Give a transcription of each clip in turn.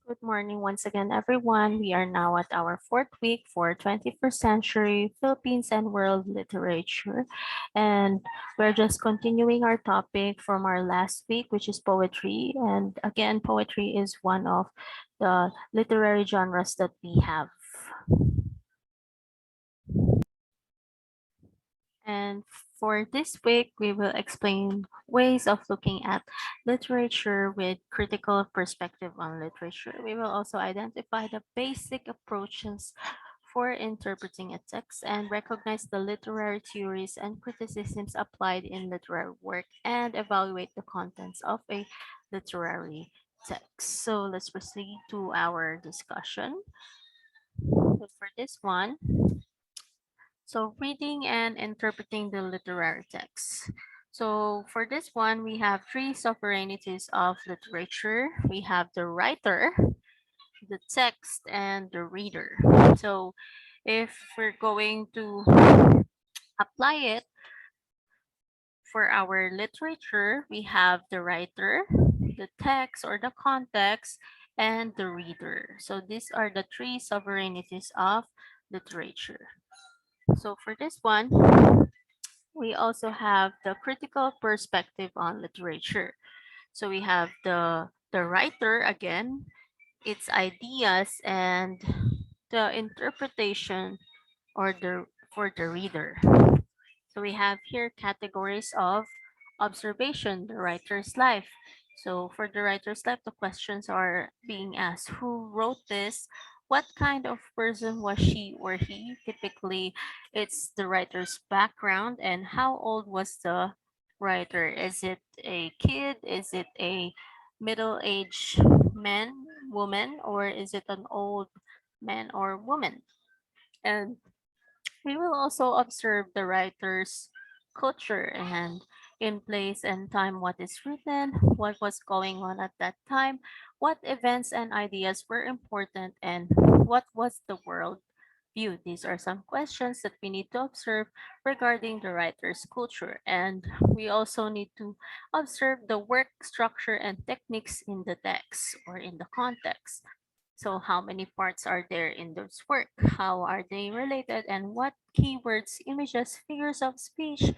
Good morning once again, everyone. We are now at our fourth week for 21st century Philippines and world literature. And we're just continuing our topic from our last week, which is poetry. And again, poetry is one of the literary genres that we have. And for this week, we will explain ways of looking at literature with critical perspective on literature. We will also identify the basic approaches for interpreting a text and recognize the literary theories and criticisms applied in literary work and evaluate the contents of a literary text. So let's proceed to our discussion. So for this one, so reading and interpreting the literary text. So for this one, we have three sovereignties of literature. We have the writer, the text, and the reader. So if we're going to apply it for our literature, we have the writer, the text or the context, and the reader. So these are the three sovereignties of literature. So for this one, we also have the critical perspective on literature. So we have the writer again, its ideas and the interpretation or the for the reader. So we have here categories of observation, the writer's life. So for the writer's life, the questions are being asked: who wrote this? What kind of person was she or he? Typically, it's the writer's background and how old was the writer? Is it a kid? Is it a middle-aged man, woman, or is it an old man or woman? And we will also observe the writer's culture and in place and time what is written, what was going on at that time, what events and ideas were important, and what was the world view. These are some questions that we need to observe regarding the writer's culture. And we also need to observe the work structure and techniques in the text or in the context. So how many parts are there in this work? How are they related? And what keywords, images, figures of speech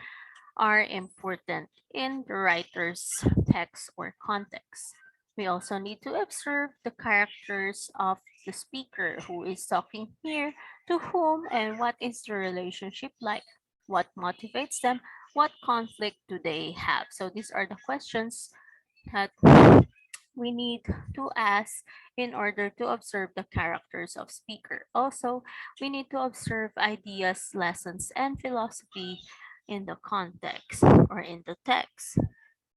are important in the writer's text or context? We also need to observe the characters of the speaker who is talking here, to whom, and what is the relationship like? What motivates them? What conflict do they have? So these are the questions that we need to ask in order to observe the characters of speaker. Also, we need to observe ideas, lessons, and philosophy in the context or in the text.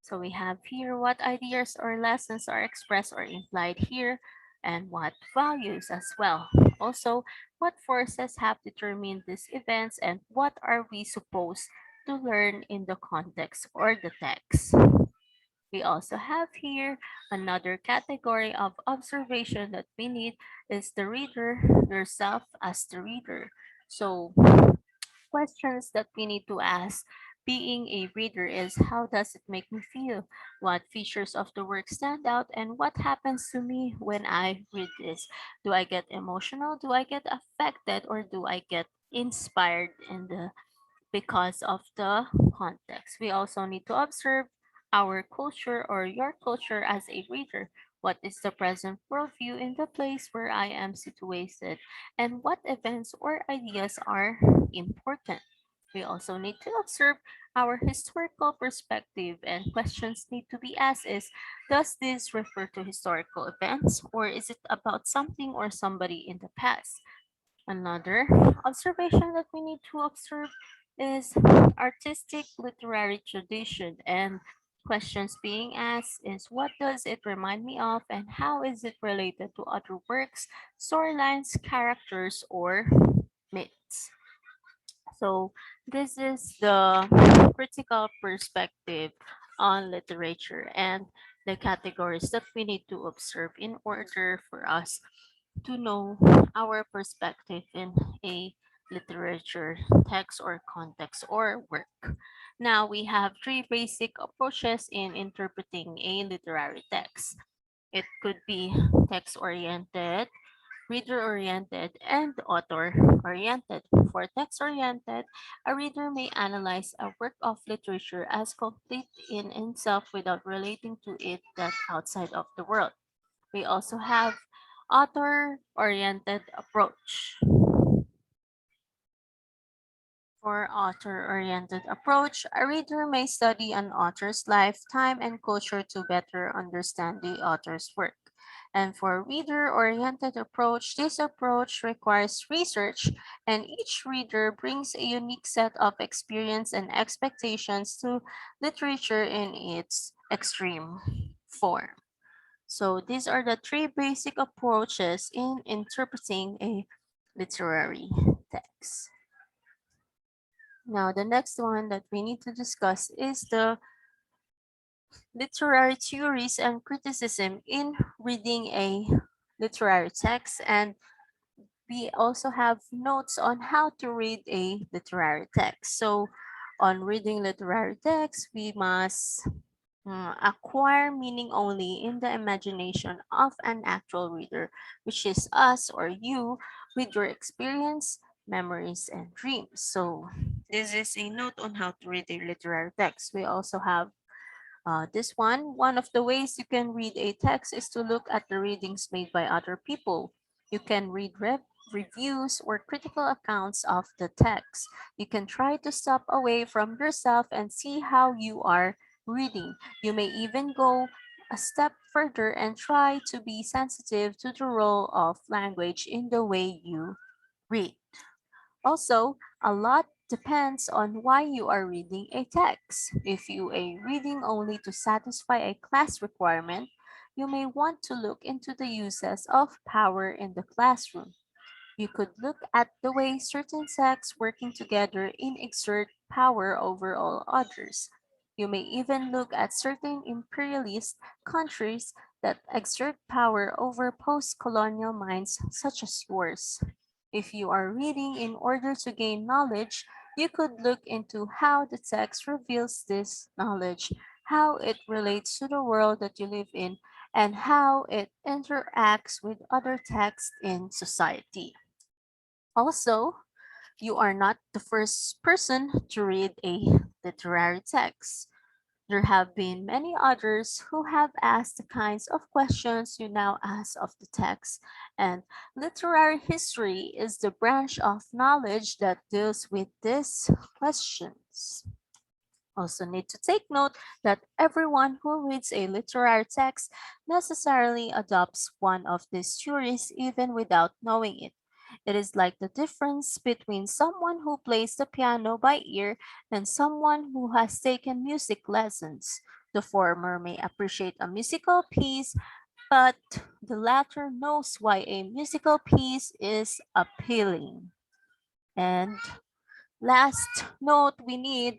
So we have here what ideas or lessons are expressed or implied here and what values as well. Also, what forces have determined these events and what are we supposed to learn in the context or the text. We also have here another category of observation that we need is the reader, yourself as the reader. So questions that we need to ask being a reader is how does it make me feel? What features of the work stand out and what happens to me when I read this? Do I get emotional? Do I get affected or do I get inspired in the because of the context. We also need to observe our culture or your culture as a reader. What is the present worldview in the place where I am situated? And what events or ideas are important? We also need to observe our historical perspective and questions need to be asked is, does this refer to historical events or is it about something or somebody in the past? Another observation that we need to observe is artistic literary tradition and questions being asked is what does it remind me of and how is it related to other works, storylines, characters, or myths. So this is the critical perspective on literature and the categories that we need to observe in order for us to know our perspective in a literature text or context or work. Now we have three basic approaches in interpreting a literary text. It could be text-oriented, reader-oriented, and author-oriented. For text-oriented, a reader may analyze a work of literature as complete in itself without relating to it that outside of the world. We also have author-oriented approach. For author-oriented approach, a reader may study an author's life, time, and culture to better understand the author's work. And for reader-oriented approach, this approach requires research, and each reader brings a unique set of experience and expectations to literature in its extreme form. So these are the three basic approaches in interpreting a literary text. Now, the next one that we need to discuss is the literary theories and criticism in reading a literary text. And we also have notes on how to read a literary text. So, on reading literary text, we must acquire meaning only in the imagination of an actual reader, which is us or you with your experience, memories, and dreams. So, this is a note on how to read a literary text. We also have this one. One of the ways you can read a text is to look at the readings made by other people. You can read reviews or critical accounts of the text. You can try to step away from yourself and see how you are reading. You may even go a step further and try to be sensitive to the role of language in the way you read. Also, a lot depends on why you are reading a text. If you are reading only to satisfy a class requirement, you may want to look into the uses of power in the classroom. You could look at the way certain sects working together in exert power over all others. You may even look at certain imperialist countries that exert power over post-colonial minds such as yours. If you are reading in order to gain knowledge, you could look into how the text reveals this knowledge, how it relates to the world that you live in, and how it interacts with other texts in society. Also, you are not the first person to read a literary text. There have been many others who have asked the kinds of questions you now ask of the text, and literary history is the branch of knowledge that deals with these questions. Also need to take note that everyone who reads a literary text necessarily adopts one of these theories even without knowing it. It is like the difference between someone who plays the piano by ear and someone who has taken music lessons. The former may appreciate a musical piece, but the latter knows why a musical piece is appealing. And last note we need.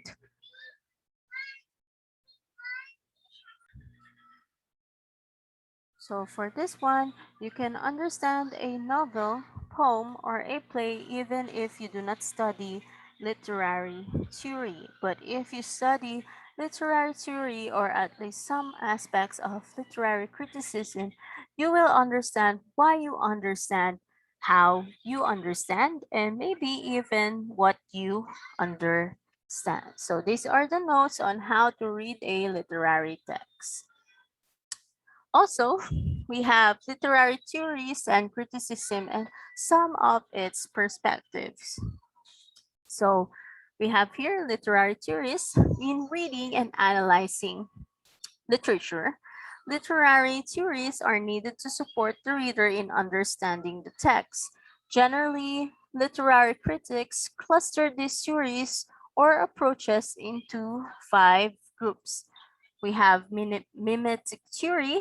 So for this one, you can understand a novel, poem, or a play even if you do not study literary theory. But if you study literary theory or at least some aspects of literary criticism, you will understand why you understand, how you understand, and maybe even what you understand. So these are the notes on how to read a literary text. Also, we have literary theories and criticism and some of its perspectives. So, we have here literary theories in reading and analyzing literature. Literary theories are needed to support the reader in understanding the text. Generally, literary critics cluster these theories or approaches into five groups. We have mimetic theory,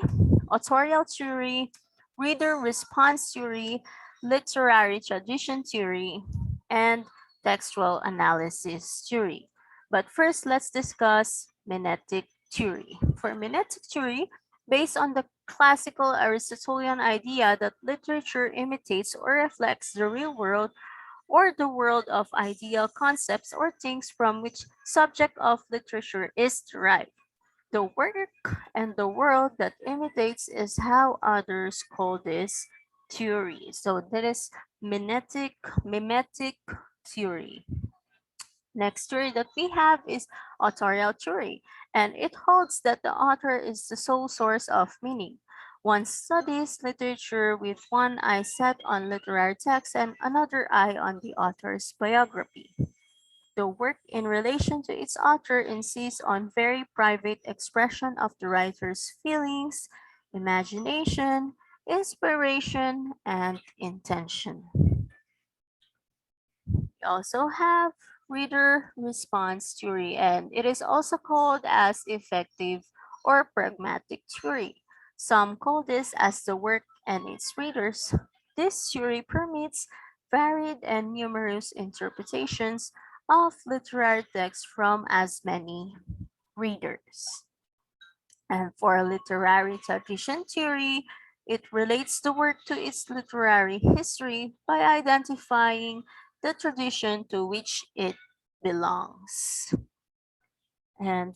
authorial theory, reader response theory, literary tradition theory, and textual analysis theory. But first, let's discuss mimetic theory. For mimetic theory, based on the classical Aristotelian idea that literature imitates or reflects the real world or the world of ideal concepts or things from which subject of literature is derived. The work and the world that imitates is how others call this theory. So that is mimetic theory. Next theory that we have is authorial theory, and it holds that the author is the sole source of meaning. One studies literature with one eye set on literary text and another eye on the author's biography. The work in relation to its author insists on very private expression of the writer's feelings, imagination, inspiration, and intention. We also have reader response theory, and it is also called as effective or pragmatic theory. Some call this as the work and its readers. This theory permits varied and numerous interpretations of literary text from as many readers. And for literary tradition theory, it relates the work to its literary history by identifying the tradition to which it belongs. And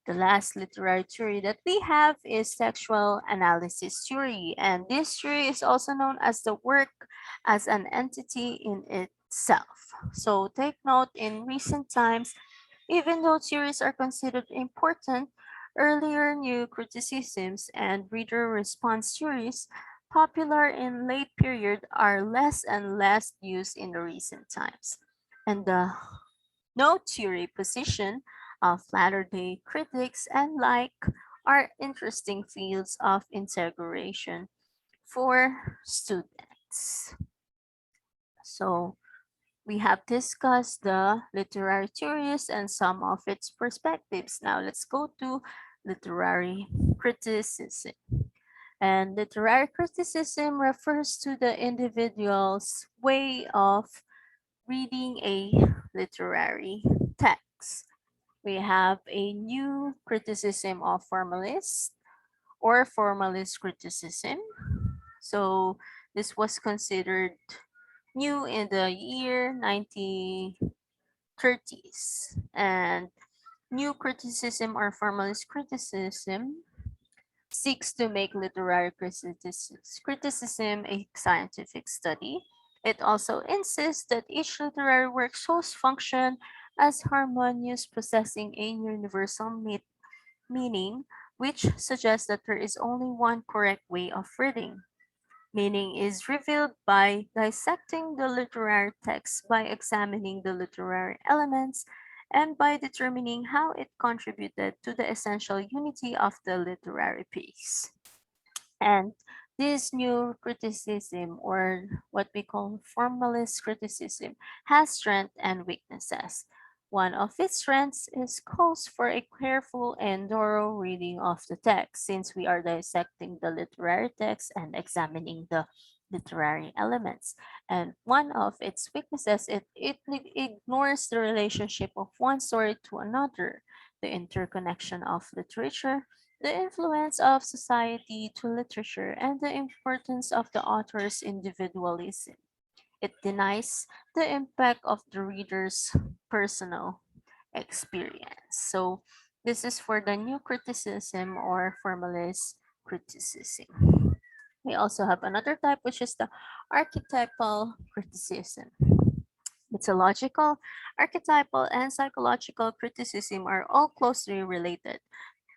the last literary theory that we have is textual analysis theory. And this theory is also known as the work as an entity in itself. So take note, in recent times, even though theories are considered important, earlier new criticisms and reader response theories popular in late period are less and less used in the recent times. And the no theory position of latter-day critics and like are interesting fields of integration for students. So we have discussed the literary theories and some of its perspectives. Now let's go to literary criticism. And literary criticism refers to the individual's way of reading a literary text. We have a new criticism of formalist or formalist criticism. So this was considered new in the year 1930s. And new criticism or formalist criticism seeks to make literary criticism a scientific study. It also insists that each literary work shows function as harmonious, possessing a universal meaning, which suggests that there is only one correct way of reading. Meaning is revealed by dissecting the literary text, by examining the literary elements, and by determining how it contributed to the essential unity of the literary piece. And this new criticism, or what we call formalist criticism, has strengths and weaknesses. One of its strengths is calls for a careful and thorough reading of the text, since we are dissecting the literary text and examining the literary elements. And one of its weaknesses, it ignores the relationship of one story to another, the interconnection of literature, the influence of society to literature, and the importance of the author's individualism. It denies the impact of the reader's personal experience. So, this is for the new criticism or formalist criticism. We also have another type, which is the archetypal criticism. Mythological, archetypal, and psychological criticism are all closely related.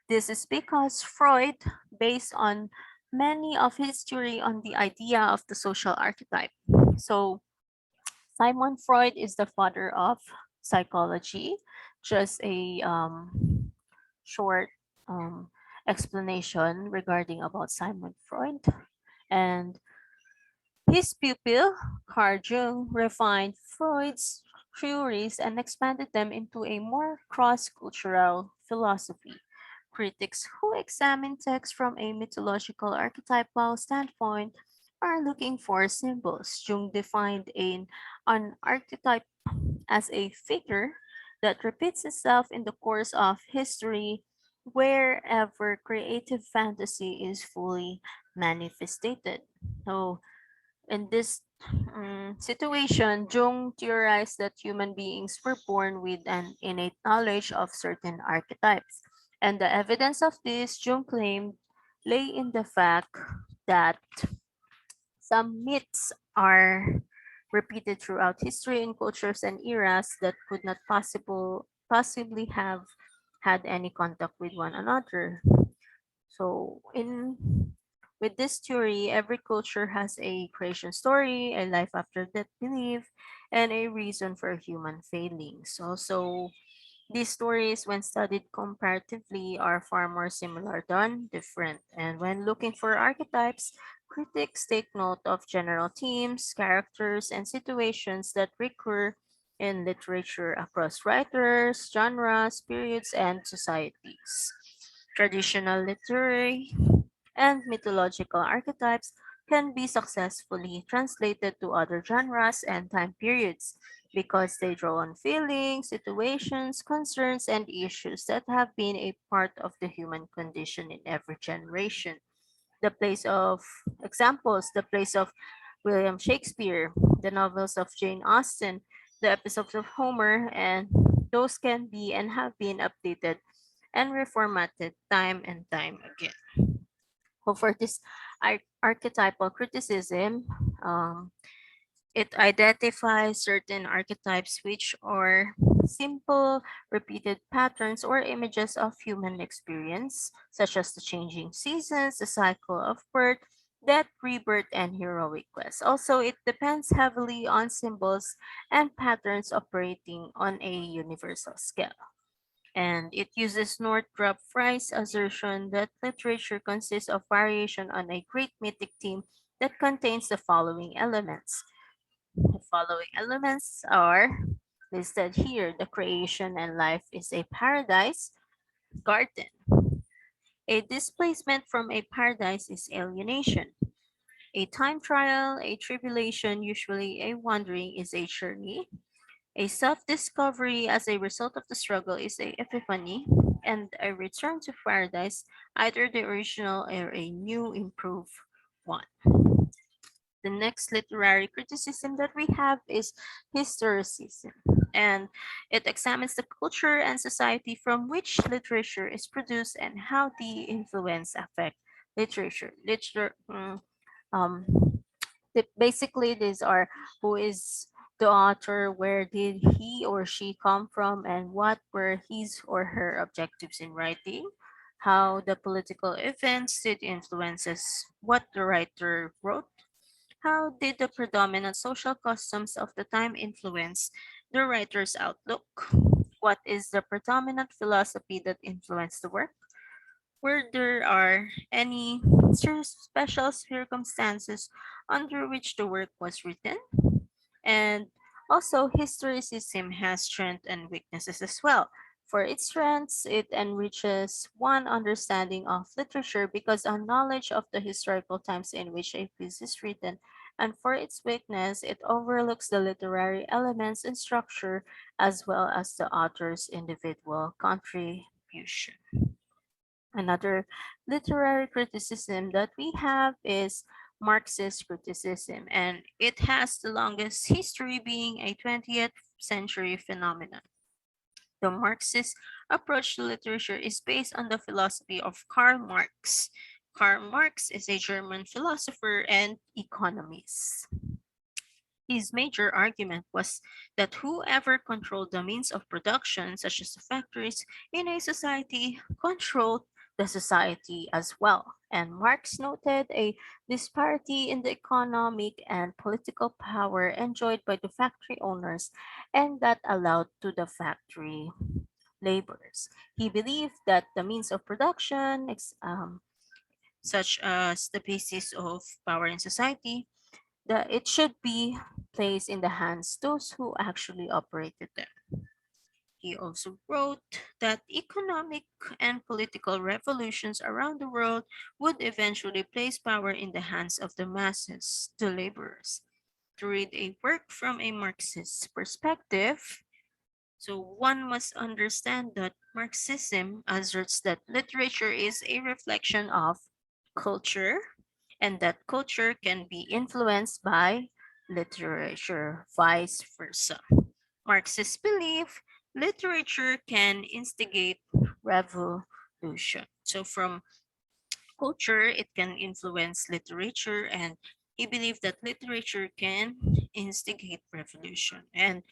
This is because Freud based on many of his theory on the idea of the social archetype. So Simon Freud is the father of psychology. Just a short um, explanation regarding about Simon Freud. And his pupil, Carl Jung, refined Freud's theories and expanded them into a more cross-cultural philosophy. Critics who examine text from a mythological archetypal standpoint are looking for symbols. Jung defined an archetype as a figure that repeats itself in the course of history wherever creative fantasy is fully manifested. So, in this situation, Jung theorized that human beings were born with an innate knowledge of certain archetypes, And the evidence of this, Jung claimed, lay in the fact that some myths are repeated throughout history in cultures and eras that could not possibly have had any contact with one another. So in with this theory, every culture has a creation story, a life after death belief, and a reason for human failings. Also, these stories, when studied comparatively, are far more similar than different. And when looking for archetypes, critics take note of general themes, characters, and situations that recur in literature across writers, genres, periods, and societies. Traditional literary and mythological archetypes can be successfully translated to other genres and time periods because they draw on feelings, situations, concerns, and issues that have been a part of the human condition in every generation. The place of the place of William Shakespeare, the novels of Jane Austen, the episodes of Homer, and those can be and have been updated and reformatted time and time again. So for this archetypal criticism, um, it identifies certain archetypes which are simple, repeated patterns or images of human experience, such as the changing seasons, the cycle of birth, death, rebirth, and heroic quest. Also, it depends heavily on symbols and patterns operating on a universal scale. And it uses Northrop Frye's assertion that literature consists of variation on a great mythic theme that contains the following elements. The following elements are listed here. The creation and life is a paradise garden. A displacement from a paradise is alienation. A time trial, a tribulation, usually a wandering, is a journey. A self discovery as a result of the struggle is a epiphany, and a return to paradise, either the original or a new improved one. The next literary criticism that we have is historicism, and it examines the culture and society from which literature is produced and how the influence affect literature. Um, basically these are who is the author, where did he or she come from, and what were his or her objectives in writing, how the political events did influences what the writer wrote, how did the predominant social customs of the time influence the writer's outlook, what is the predominant philosophy that influenced the work, where there are any special circumstances under which the work was written, and also historicism has strengths and weaknesses as well. For its strengths, it enriches one understanding of literature because a knowledge of the historical times in which a piece is written, and for its weakness, it overlooks the literary elements and structure as well as the author's individual contribution. Another literary criticism that we have is Marxist criticism, and it has the longest history, being a 20th century phenomenon. The Marxist approach to literature is based on the philosophy of Karl Marx. Karl Marx is a German philosopher and economist. His major argument was that whoever controlled the means of production, such as the factories in a society, controlled the society as well. And Marx noted a disparity in the economic and political power enjoyed by the factory owners, and that allowed to the factory laborers. He believed that the means of production, such as the basis of power in society, that it should be placed in the hands those who actually operated them. He also wrote that economic and political revolutions around the world would eventually place power in the hands of the masses, the laborers. To read a work from a Marxist perspective, so one must understand that Marxism asserts that literature is a reflection of culture and that culture can be influenced by literature, vice versa. Marxists believe literature can instigate revolution, revolution. So from culture, it can influence literature, and he believed that literature can instigate revolution. And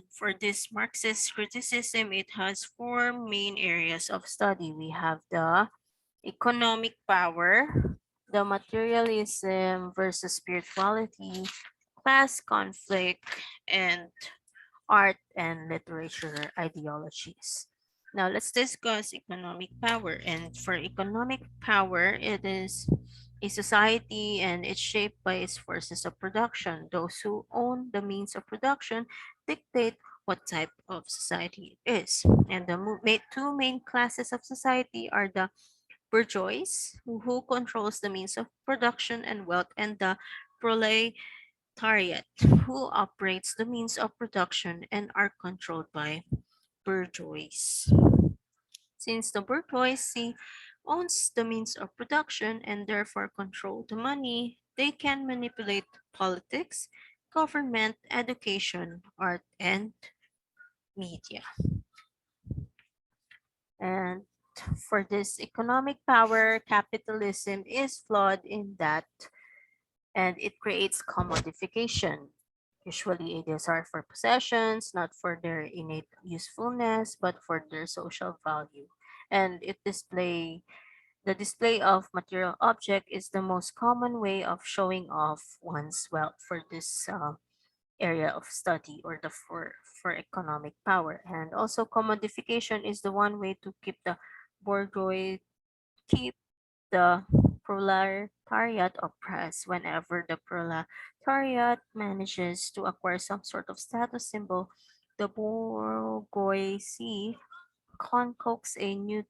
for this Marxist criticism, it has four main areas of study. We have the economic power, the materialism versus spirituality, class conflict, and art and literature ideologies. Now let's discuss economic power. And for economic power, it is a society and it's shaped by its forces of production. Those who own the means of production dictate what type of society it is. And the two main classes of society are the bourgeois, who controls the means of production and wealth, and the proletariat, who operates the means of production and are controlled by bourgeois. Since the bourgeoisie owns the means of production and therefore control the money, they can manipulate politics, government, education, art, and media. And for this economic power, capitalism is flawed in that and it creates commodification. Usually, it is are for possessions, not for their innate usefulness, but for their social value. And the display of material object is the most common way of showing off one's wealth for this area of study or the for economic power. And also, commodification is the one way to keep the bourgeois keep the proletariat oppressed. Whenever the proletariat manages to acquire some sort of status symbol, the bourgeoisie concocts a new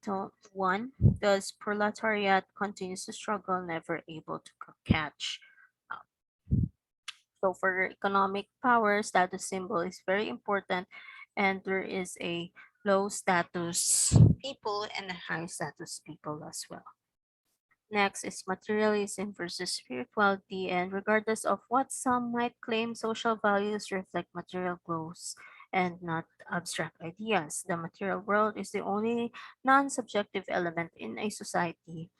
one. Thus, proletariat continues to struggle, never able to catch up. So, for economic power, status symbol is very important, and there is a low status people and a high status people as well. Next is materialism versus spirituality, and regardless of what some might claim, social values reflect material growth and not abstract ideas. The material world is the only non subjective element in a society.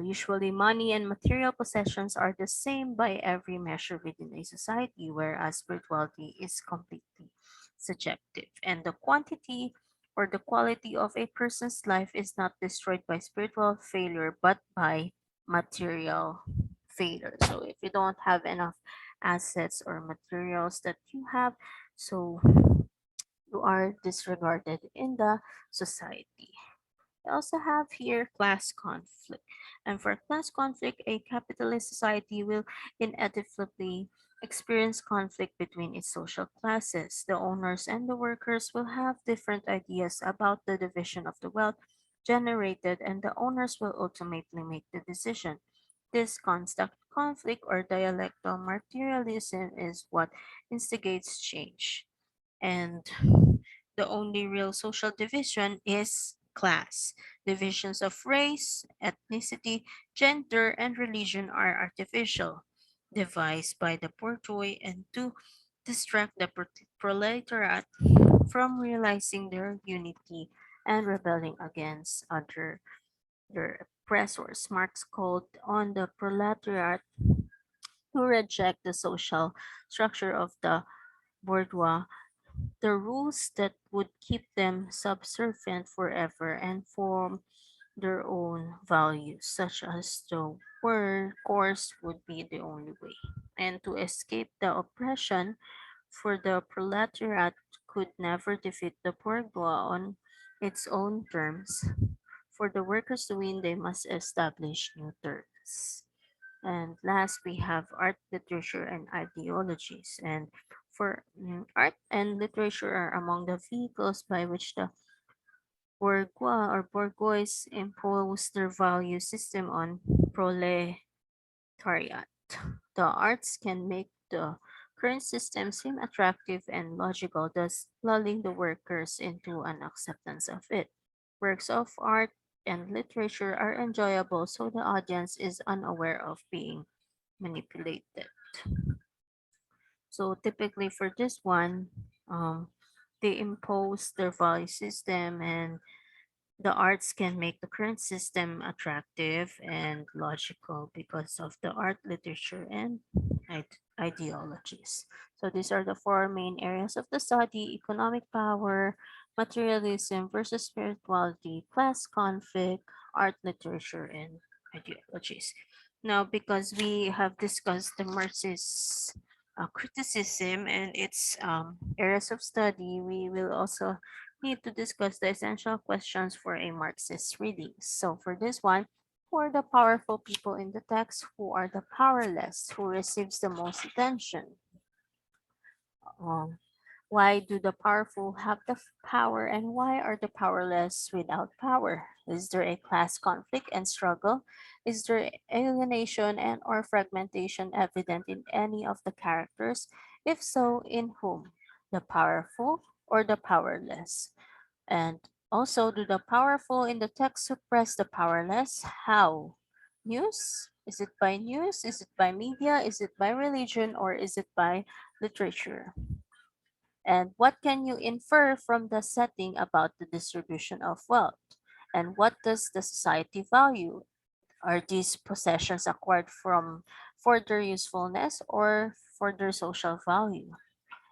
Usually, money and material possessions are the same by every measure within a society, whereas spirituality is completely subjective. And the quantity or the quality of a person's life is not destroyed by spiritual failure but by material failure. So if you don't have enough assets or materials that you have, so you are disregarded in the society. We also have here class conflict. And for class conflict, a capitalist society will inevitably experience conflict between its social classes. The owners and the workers will have different ideas about the division of the wealth generated, and the owners will ultimately make the decision. This constant conflict or dialectal materialism is what instigates change. And the only real social division is class. Divisions of race, ethnicity, gender, and religion are artificial, devised by the bourgeois and to distract the proletariat from realizing their unity and rebelling against other their oppressors. Marx called on the proletariat to reject the social structure of the bourgeois, the rules that would keep them subservient forever and form their own values, such as the word course would be the only way. And to escape the oppression, for the proletariat could never defeat the bourgeois on its own terms. For the workers to win, they must establish new terms. And last, we have art, literature, and ideologies. And for art and literature are among the vehicles by which the bourgeois or bourgeois impose their value system on proletariat. The arts can make the current system seem attractive and logical, thus lulling the workers into an acceptance of it. Works of art and literature are enjoyable, so the audience is unaware of being manipulated. So typically for this one, they impose their value system and The arts can make the current system attractive and logical because of the art, literature, and ideologies. So these are the four main areas of the study: economic power, materialism versus spirituality, class conflict, art, literature, and ideologies. Now, because we have discussed the Marxist criticism and its areas of study, we will also need to discuss the essential questions for a Marxist reading. So for this one, who are the powerful people in the text? Who are the powerless? Who receives the most attention? Um, why do the powerful have the power and why are the powerless without power? Is there a class conflict and struggle? Is there alienation and or fragmentation evident in any of the characters? If so, in whom? The powerful or the powerless? And also, do the powerful in the text suppress the powerless? How? News? Is it by news? Is it by media? Is it by religion? Or is it by literature? And what can you infer from the setting about the distribution of wealth? And what does the society value? Are these possessions acquired from for their usefulness or for their social value?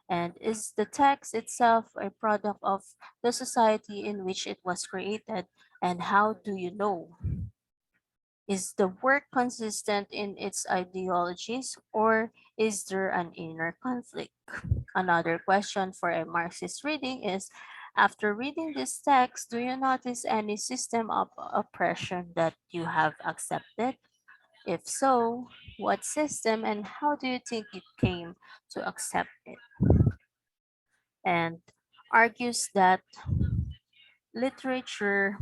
And is the text itself a product of the society in which it was created? And how do you know? Is the work consistent in its ideologies or is there an inner conflict? Another question for a Marxist reading is, after reading this text, do you notice any system of oppression that you have accepted? If so, what system and how do you think you came to accept it? And argues that literature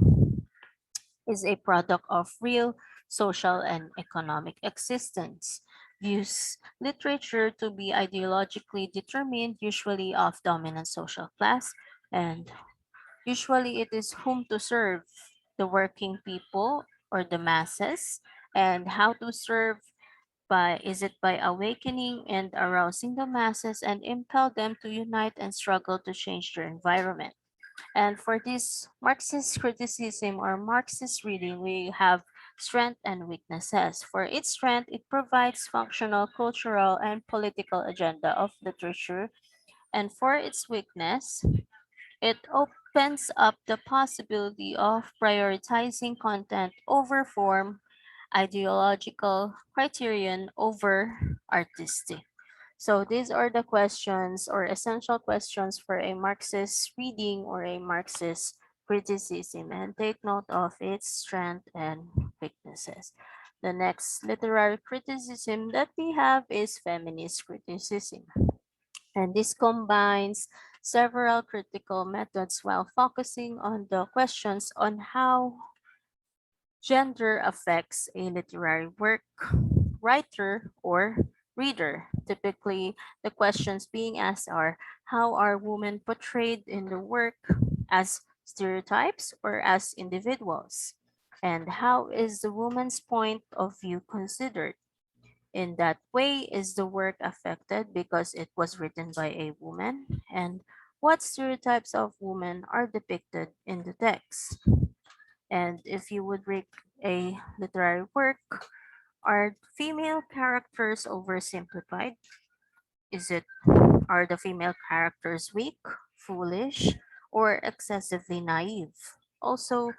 is a product of real social and economic existence. Views literature to be ideologically determined, usually of dominant social class, and usually it is whom to serve, the working people or the masses, and how to serve by is it by awakening and arousing the masses and impel them to unite and struggle to change their environment. And for this Marxist criticism or Marxist reading, we have strength and weaknesses. For its strength, it provides functional, cultural, and political agenda of literature. And for its weakness, it opens up the possibility of prioritizing content over form, ideological criterion over artistic. So these are the questions or essential questions for a Marxist reading or a Marxist criticism, and take note of its strength and weaknesses. The next literary criticism that we have is feminist criticism, and this combines several critical methods while focusing on the questions on how gender affects a literary work, writer, or reader. Typically, the questions being asked are, how are women portrayed in the work, as stereotypes or as individuals? And how is the woman's point of view considered? In that way, is the work affected because it was written by a woman? And what stereotypes of women are depicted in the text? And if you would read a literary work, are female characters oversimplified? Is it are the female characters weak, foolish, or excessively naive? Also,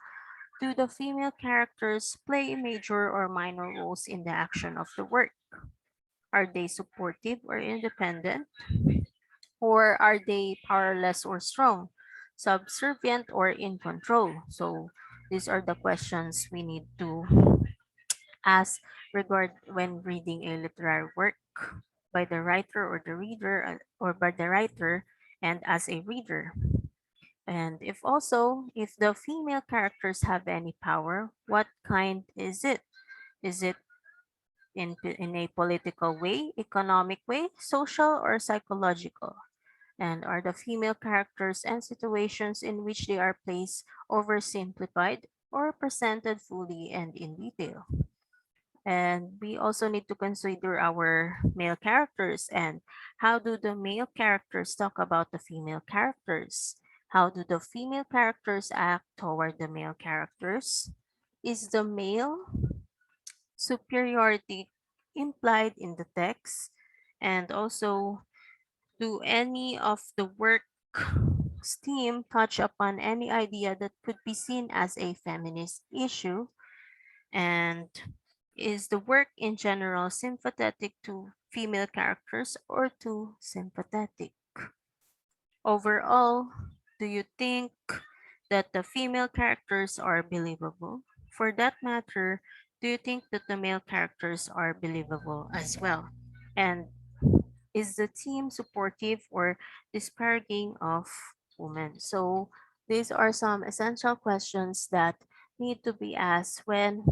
do the female characters play major or minor roles in the action of the work? Are they supportive or independent? Or are they powerless or strong, subservient or in control? So these are the questions we need to ask regard when reading a literary work by the writer or the reader or by the writer and as a reader. And if also if the female characters have any power, what kind is it? Is it in a political way, economic way, social or psychological? And are the female characters and situations in which they are placed oversimplified or presented fully and in detail? And we also need to consider our male characters and how do the male characters talk about the female characters? How do the female characters act toward the male characters? Is the male superiority implied in the text? And also, do any of the work's theme touch upon any idea that could be seen as a feminist issue? And is the work in general sympathetic to female characters or too sympathetic? Overall, do you think that the female characters are believable? For that matter, do you think that the male characters are believable as well? And is the team supportive or disparaging of women? So these are some essential questions that need to be asked when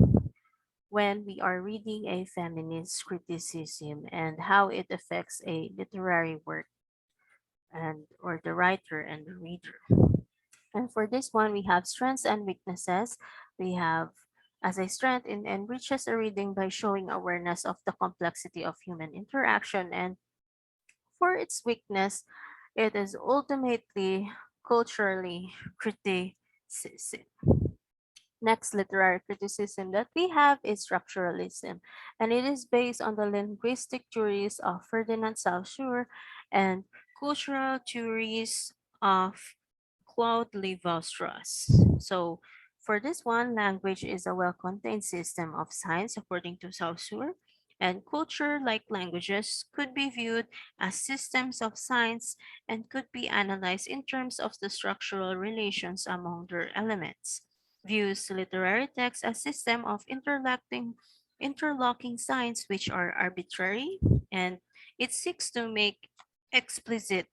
we are reading a feminist criticism and how it affects a literary work and or the writer and the reader. And for this one, we have strengths and weaknesses. We have as a strength, it enriches a reading by showing awareness of the complexity of human interaction. And for its weakness, it is ultimately culturally criticism. Next literary criticism that we have is structuralism, and it is based on the linguistic theories of Ferdinand Saussure and cultural theories of Claude Lévi-Strauss. So, for this one, language is a well-contained system of signs according to Saussure, and culture, like languages, could be viewed as systems of signs and could be analyzed in terms of the structural relations among their elements. Views literary text as system of interlocking signs which are arbitrary, and it seeks to make explicit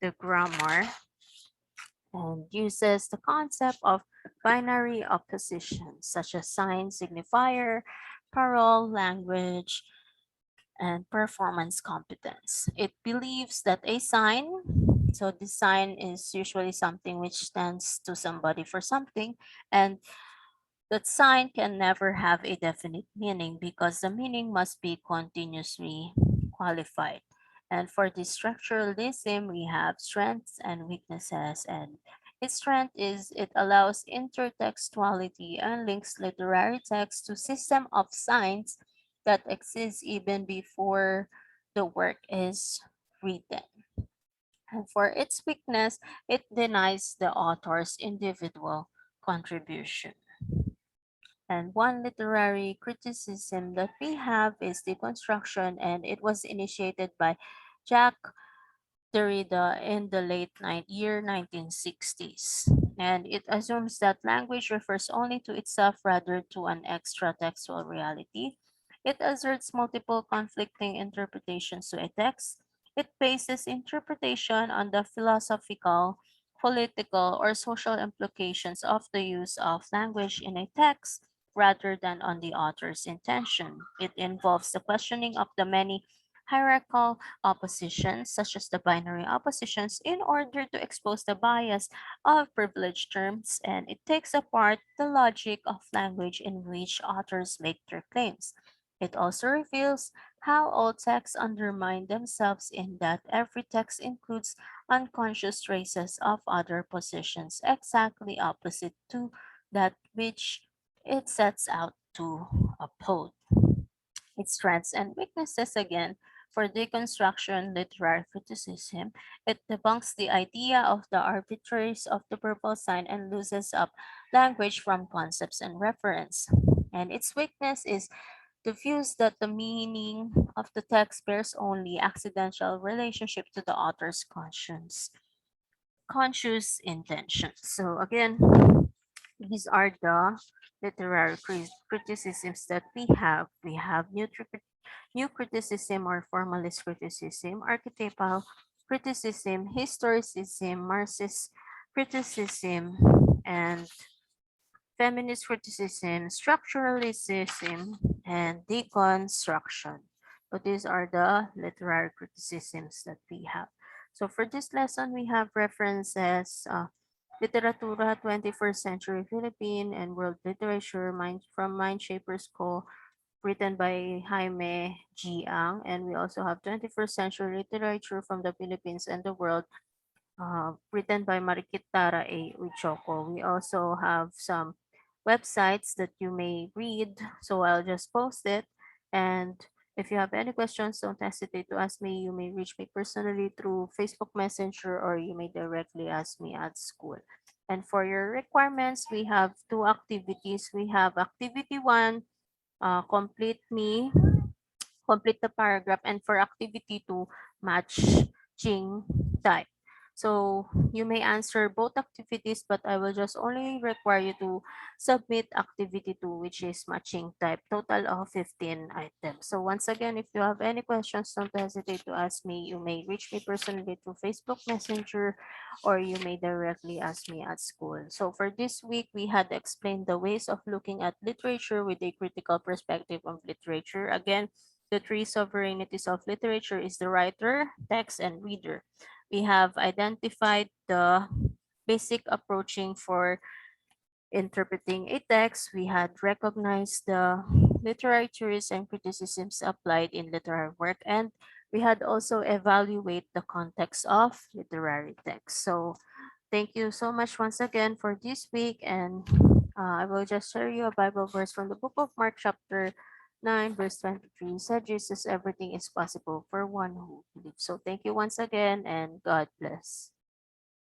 the grammar and uses the concept of binary opposition such as sign signifier, parole language, and performance competence. It believes that a sign, so this sign is usually something which stands to somebody for something, and that sign can never have a definite meaning because the meaning must be continuously qualified. And for this structuralism, we have strengths and weaknesses. And its strength is it allows intertextuality and links literary text to system of signs that exist even before the work is written. And for its weakness, it denies the author's individual contribution. And one literary criticism that we have is deconstruction, and it was initiated by Jacques Derrida in the year 1960s. And it assumes that language refers only to itself rather to an extra textual reality. It asserts multiple conflicting interpretations to a text. It bases interpretation on the philosophical, political, or social implications of the use of language in a text rather than on the author's intention. It involves the questioning of the many hierarchical oppositions, such as the binary oppositions, in order to expose the bias of privileged terms, and it takes apart the logic of language in which authors make their claims. It also reveals how all texts undermine themselves in that every text includes unconscious traces of other positions exactly opposite to that which it sets out to uphold. Its strengths and weaknesses again. For deconstruction literary criticism, it debunks the idea of the arbitraries of the purple sign and loses up language from concepts and reference. And its weakness is the views that the meaning of the text bears only accidental relationship to the author's conscious intention. So again, these are the literary criticisms that we have. We have new criticism or formalist criticism, archetypal criticism, historicism, Marxist criticism, and feminist criticism, structuralism, and deconstruction. So these are the literary criticisms that we have. So for this lesson, we have references, Literatura 21st Century Philippine and World Literature from Mindshapers Co., written by Jaime G. Ang. And we also have 21st Century Literature from the Philippines and the World, written by Marikitara A. Uchoco. We also have some websites that you may read, so I'll just post it. And if you have any questions, don't hesitate to ask me. You may reach me personally through Facebook Messenger or you may directly ask me at school. And for your requirements, we have two activities. We have activity one, complete me complete the paragraph, and for activity to matching type. So you may answer both activities, but I will just only require you to submit activity 2, which is matching type, total of 15 items. So once again, if you have any questions, don't hesitate to ask me. You may reach me personally through Facebook Messenger or you may directly ask me at school. So for this week, we had explained the ways of looking at literature with a critical perspective of literature. Again, the three sovereignties of literature is the writer, text, and reader. We have identified the basic approaching for interpreting a text. We had recognized the literary theories and criticisms applied in literary work, and we had also evaluate the context of literary text. So thank you so much once again for this week, and I will just share you a Bible verse from the book of Mark, chapter 9, verse 23. Said Jesus, everything is possible for one who believes. So thank you once again, and God bless.